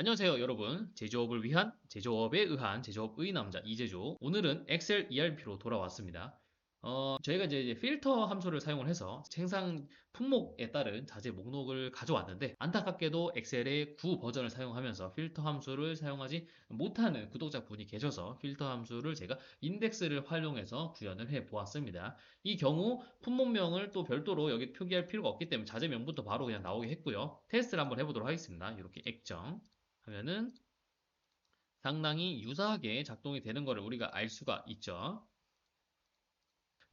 안녕하세요, 여러분. 제조업을 위한, 제조업에 의한 제조업의 남자 이제조. 오늘은 엑셀 ERP로 돌아왔습니다. 저희가 이제 필터 함수를 사용을 해서 생산 품목에 따른 자재 목록을 가져왔는데, 안타깝게도 엑셀의 구 버전을 사용하면서 필터 함수를 사용하지 못하는 구독자분이 계셔서 필터 함수를 제가 인덱스를 활용해서 구현을 해 보았습니다. 이 경우 품목명을 또 별도로 여기 표기할 필요가 없기 때문에 자재명부터 바로 그냥 나오게 했고요. 테스트를 한번 해보도록 하겠습니다. 이렇게 액정 하면은 상당히 유사하게 작동이 되는 것을 우리가 알 수가 있죠.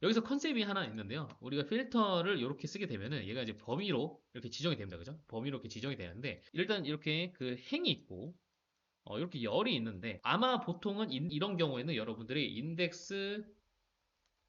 여기서 컨셉이 하나 있는데요. 우리가 필터를 이렇게 쓰게 되면은 얘가 이제 범위로 이렇게 지정이 됩니다. 그죠? 범위로 이렇게 지정이 되는데 일단 이렇게 그 행이 있고 이렇게 열이 있는데 아마 보통은 이런 경우에는 여러분들이 인덱스,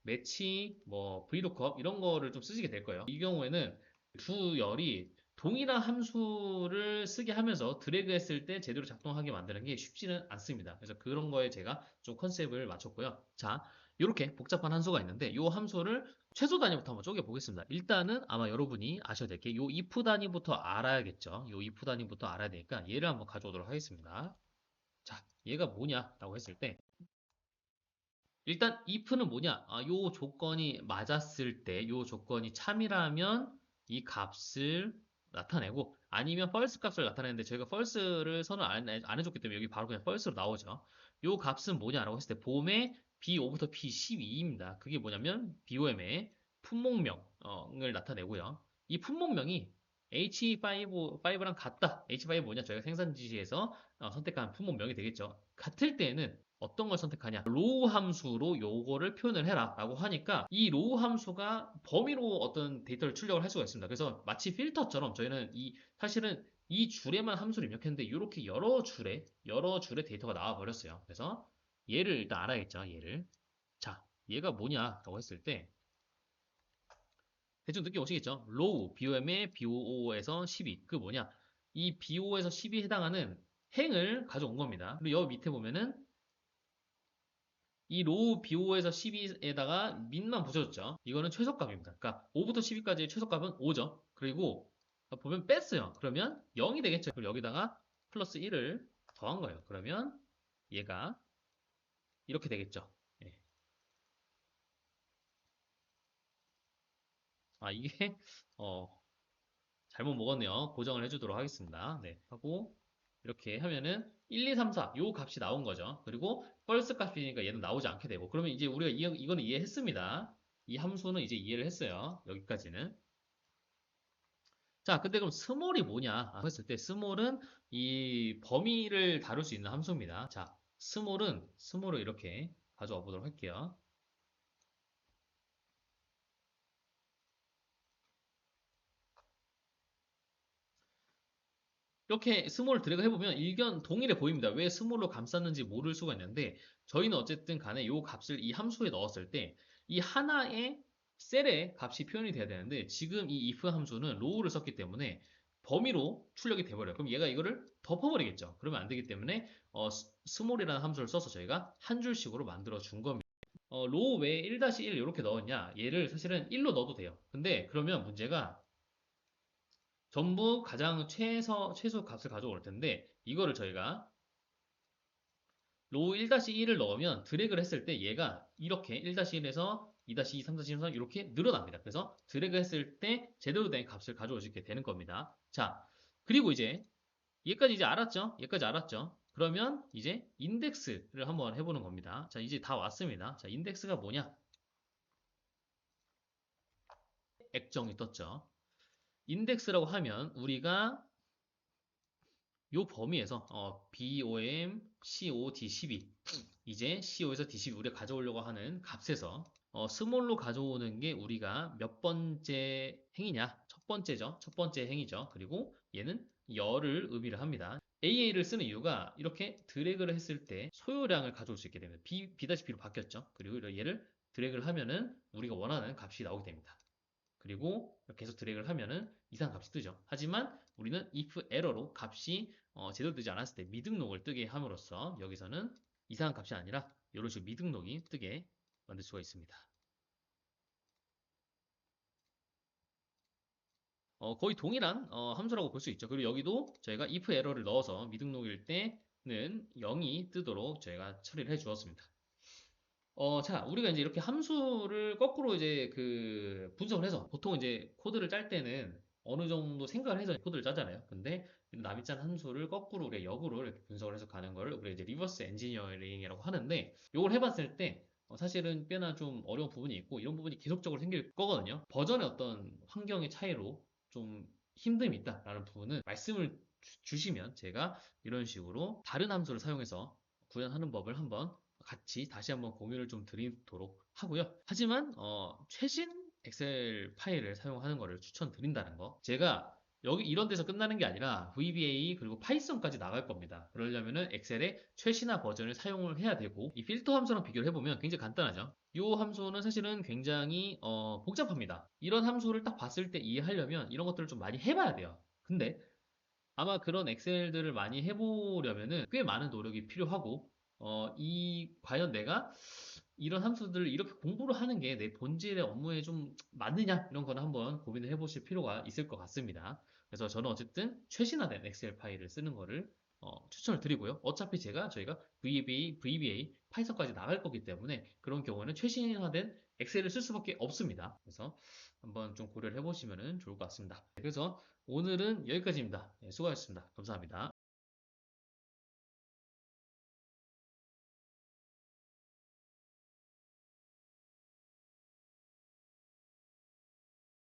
매치, 뭐 VLOOKUP 이런 거를 좀 쓰시게 될 거예요. 이 경우에는 두 열이 동일한 함수를 쓰게 하면서 드래그 했을 때 제대로 작동하게 만드는 게 쉽지는 않습니다. 그래서 그런 거에 제가 좀 컨셉을 맞췄고요. 자, 이렇게 복잡한 함수가 있는데 이 함수를 최소 단위부터 한번 쪼개 보겠습니다. 일단은 아마 여러분이 아셔야 될 게 이 if 단위부터 알아야겠죠. 이 if 단위부터 알아야 되니까 얘를 한번 가져오도록 하겠습니다. 자, 얘가 뭐냐라고 했을 때 일단 if는 뭐냐? 요 조건이 맞았을 때, 요 조건이 참이라면 이 값을 나타내고 아니면 false 값을 나타내는데 저희가 false를 선을 안 해줬기 때문에 여기 바로 그냥 false로 나오죠. 요 값은 뭐냐라고 했을 때 봄에 B5부터 B12입니다. 그게 뭐냐면 BOM의 품목명을 나타내고요. 이 품목명이 H5랑 같다. H5 뭐냐? 저희가 생산 지시에서 선택한 품목명이 되겠죠. 같을 때에는 어떤 걸 선택하냐? 로우 함수로 요거를 표현을 해라 라고 하니까 이 로우 함수가 범위로 어떤 데이터를 출력을 할 수가 있습니다. 그래서 마치 필터처럼 저희는 사실은 이 줄에만 함수를 입력했는데 이렇게 여러 줄의 데이터가 나와 버렸어요. 그래서 얘를 일단 알아야겠죠. 얘를. 자, 얘가 뭐냐라고 했을 때 대충 느낌 오시겠죠? 로우, BOM의 BO에서 12. 그 뭐냐? 이 BO에서 10이 해당하는 행을 가져온 겁니다. 그리고 여기 밑에 보면은 이 로우 BO에서 12에다가 민만 붙여줬죠. 이거는 최소값입니다. 그러니까 5부터 12까지의 최소값은 5죠. 그리고 보면 뺐어요. 그러면 0이 되겠죠. 그럼 여기다가 플러스 1을 더한 거예요. 그러면 얘가 이렇게 되겠죠. 예. 이게 어, 잘못 먹었네요. 고정을 해주도록 하겠습니다. 네, 하고 이렇게 하면은 1, 2, 3, 4 요 값이 나온 거죠. 그리고 펄스 값이니까 얘는 나오지 않게 되고 그러면 이제 우리가 이거는 이해했습니다. 이 함수는 이제 이해를 했어요. 여기까지는. 자, 근데 그럼 스몰이 뭐냐? 했을 때 스몰은 이 범위를 다룰 수 있는 함수입니다. 자, 스몰을 이렇게 가져와 보도록 할게요. 이렇게 스몰을 드래그 해보면 일견 동일해 보입니다. 왜 스몰로 감쌌는지 모를 수가 있는데 저희는 어쨌든 간에 이 값을 이 함수에 넣었을 때 이 하나의 셀의 값이 표현이 돼야 되는데 지금 이 if 함수는 row를 썼기 때문에 범위로 출력이 돼버려요. 그럼 얘가 이거를 덮어버리겠죠. 그러면 안 되기 때문에 스몰이라는 함수를 써서 저희가 한 줄씩으로 만들어 준 겁니다. row 외에 1-1 이렇게 넣었냐? 얘를 사실은 1로 넣어도 돼요. 근데 그러면 문제가 전부 가장 최소 값을 가져올 텐데 이거를 저희가 로우 1-1을 넣으면 드래그를 했을 때 얘가 이렇게 1-1에서 2-2, 3-3 이렇게 늘어납니다. 그래서 드래그 했을 때 제대로 된 값을 가져올 수 있게 되는 겁니다. 자, 그리고 이제 얘까지 이제 알았죠? 얘까지 알았죠? 그러면 이제 인덱스를 한번 해보는 겁니다. 자, 이제 다 왔습니다. 자, 인덱스가 뭐냐? 액정이 떴죠. 인덱스라고 하면 우리가 요 범위에서 BOM, COD 12 이제 CO에서 D12 우리가 가져오려고 하는 값에서 스몰로 가져오는 게 우리가 몇 번째 행이냐? 첫 번째죠. 첫 번째 행이죠. 그리고 얘는 열을 의미를 합니다. AA를 쓰는 이유가 이렇게 드래그를 했을 때 소요량을 가져올 수 있게 됩니다. B'로 바뀌었죠. 그리고 얘를 드래그를 하면은 우리가 원하는 값이 나오게 됩니다. 그리고 계속 드래그를 하면은 이상 값이 뜨죠. 하지만 우리는 if error로 값이 제대로 뜨지 않았을 때 미등록을 뜨게 함으로써 여기서는 이상한 값이 아니라 이런 식으로 미등록이 뜨게 만들 수가 있습니다. 거의 동일한 함수라고 볼 수 있죠. 그리고 여기도 저희가 if 에러를 넣어서 미등록일 때는 0이 뜨도록 저희가 처리를 해 주었습니다. 자, 우리가 이제 이렇게 함수를 거꾸로 이제 그 분석을 해서 보통 이제 코드를 짤 때는 어느 정도 생각을 해서 코드를 짜잖아요. 근데 남이 짠 함수를 거꾸로 우리가 역으로 이렇게 분석을 해서 가는 거를 우리가 이제 리버스 엔지니어링이라고 하는데 이걸 해봤을 때 사실은 꽤나 좀 어려운 부분이 있고 이런 부분이 계속적으로 생길 거거든요. 버전의 어떤 환경의 차이로 좀 힘듦이 있다라는 부분은 말씀을 주시면 제가 이런 식으로 다른 함수를 사용해서 구현하는 법을 한번 같이 다시 한번 공유를 좀 드리도록 하고요. 하지만 최신 엑셀 파일을 사용하는 것을 추천드린다는 거. 제가 여기 이런 데서 끝나는 게 아니라 VBA 그리고 파이썬까지 나갈 겁니다. 그러려면은 엑셀의 최신화 버전을 사용을 해야 되고 이 필터 함수랑 비교를 해보면 굉장히 간단하죠. 이 함수는 사실은 굉장히 복잡합니다. 이런 함수를 딱 봤을 때 이해하려면 이런 것들을 좀 많이 해봐야 돼요. 근데 아마 그런 엑셀들을 많이 해보려면은 꽤 많은 노력이 필요하고, 과연 내가 이런 함수들을 이렇게 공부를 하는 게 내 본질의 업무에 좀 맞느냐? 이런 거는 한번 고민을 해보실 필요가 있을 것 같습니다. 그래서 저는 어쨌든 최신화된 엑셀 파일을 쓰는 거를 추천을 드리고요. 어차피 저희가 VBA, 파이썬까지 나갈 거기 때문에 그런 경우는 최신화된 엑셀을 쓸 수밖에 없습니다. 그래서 한번 좀 고려를 해보시면 좋을 것 같습니다. 그래서 오늘은 여기까지입니다. 네, 수고하셨습니다. 감사합니다.